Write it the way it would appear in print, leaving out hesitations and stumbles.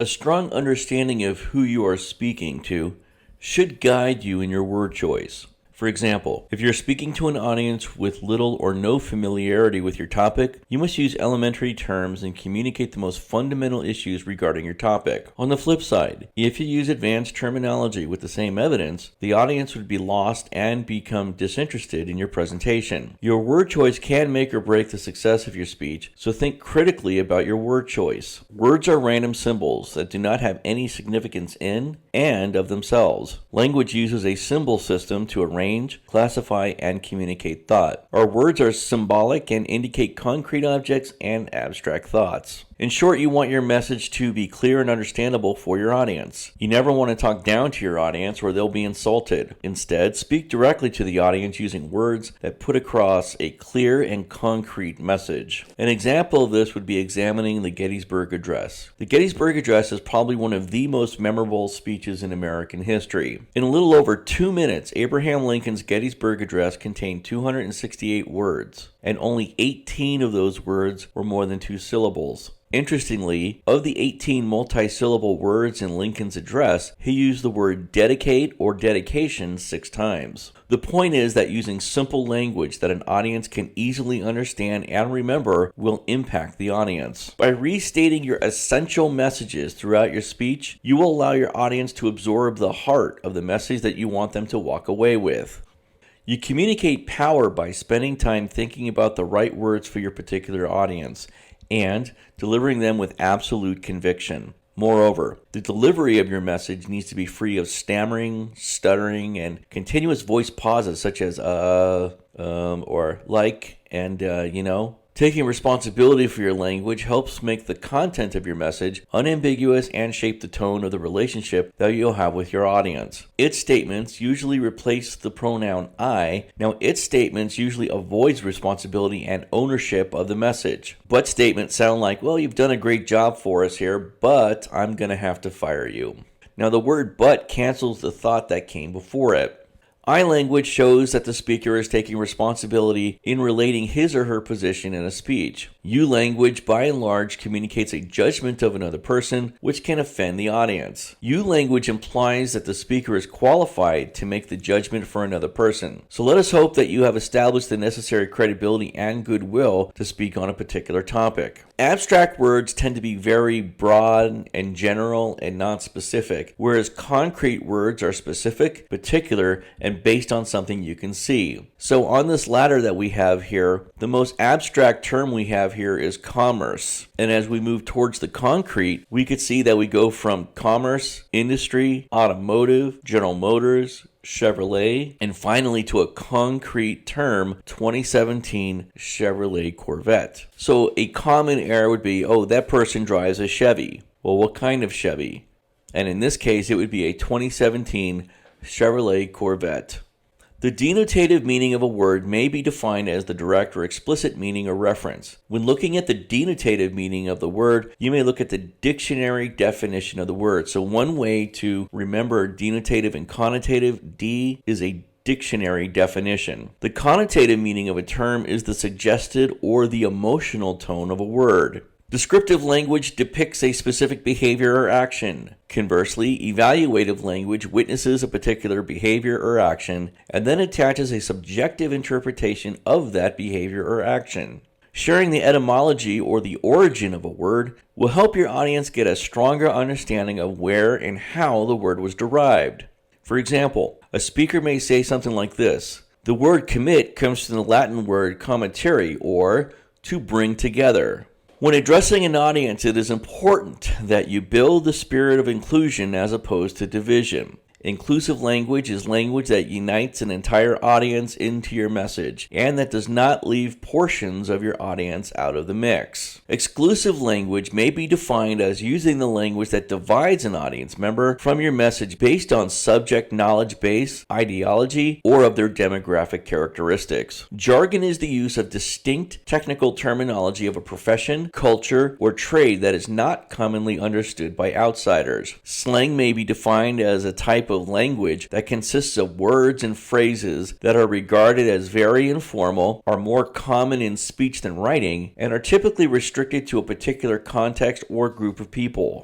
A strong understanding of who you are speaking to should guide you in your word choice. For example, if you're speaking to an audience with little or no familiarity with your topic, you must use elementary terms and communicate the most fundamental issues regarding your topic. On the flip side, if you use advanced terminology with the same evidence, the audience would be lost and become disinterested in your presentation. Your word choice can make or break the success of your speech, so think critically about your word choice. Words are random symbols that do not have any significance in and of themselves. Language uses a symbol system to arrange, classify, and communicate thought. Our words are symbolic and indicate concrete objects and abstract thoughts. In short, you want your message to be clear and understandable for your audience. You never want to talk down to your audience or they'll be insulted. Instead, speak directly to the audience using words that put across a clear and concrete message. An example of this would be examining the Gettysburg Address. The Gettysburg Address is probably one of the most memorable speeches in American history. In a little over 2 minutes, Abraham Lincoln's Gettysburg Address contained 268 words, and only 18 of those words were more than 2 syllables. Interestingly, of the 18 multi-syllable words in Lincoln's address, he used the word dedicate or dedication 6 times. The point is that using simple language that an audience can easily understand and remember will impact the audience. By restating your essential messages throughout your speech, you will allow your audience to absorb the heart of the message that you want them to walk away with. You communicate power by spending time thinking about the right words for your particular audience and delivering them with absolute conviction. Moreover, the delivery of your message needs to be free of stammering, stuttering, and continuous voice pauses such as or like, and Taking responsibility for your language helps make the content of your message unambiguous and shape the tone of the relationship that you'll have with your audience. Its statements usually replace the pronoun I. Now, its statements usually avoids responsibility and ownership of the message. But statements sound like, well, you've done a great job for us here, but I'm going to have to fire you. Now, the word but cancels the thought that came before it. I language shows that the speaker is taking responsibility in relating his or her position in a speech. You language, by and large, communicates a judgment of another person, which can offend the audience. You language implies that the speaker is qualified to make the judgment for another person. So let us hope that you have established the necessary credibility and goodwill to speak on a particular topic. Abstract words tend to be very broad and general and not specific, whereas concrete words are specific, particular, and based on something you can see. So on this ladder that we have here, the most abstract term we have here is commerce. And as we move towards the concrete, we could see that we go from commerce, industry, automotive, General Motors, Chevrolet, and finally to a concrete term, 2017 Chevrolet Corvette. So a common error would be, oh, that person drives a Chevy. Well, what kind of Chevy? And in this case, it would be a 2017 Chevrolet Corvette. The denotative meaning of a word may be defined as the direct or explicit meaning or reference. When looking at the denotative meaning of the word, you may look at the dictionary definition of the word. So one way to remember denotative and connotative, D is a dictionary definition. The connotative meaning of a term is the suggested or the emotional tone of a word. Descriptive language depicts a specific behavior or action. Conversely, evaluative language witnesses a particular behavior or action and then attaches a subjective interpretation of that behavior or action. Sharing the etymology or the origin of a word will help your audience get a stronger understanding of where and how the word was derived. For example, a speaker may say something like this: the word commit comes from the Latin word committere, or to bring together. When addressing an audience, it is important that you build the spirit of inclusion as opposed to division. Inclusive language is language that unites an entire audience into your message and that does not leave portions of your audience out of the mix. Exclusive language may be defined as using the language that divides an audience member from your message based on subject knowledge base, ideology, or of their demographic characteristics. Jargon is the use of distinct technical terminology of a profession, culture, or trade that is not commonly understood by outsiders. Slang may be defined as a type of language that consists of words and phrases that are regarded as very informal, are more common in speech than writing, and are typically restricted to a particular context or group of people.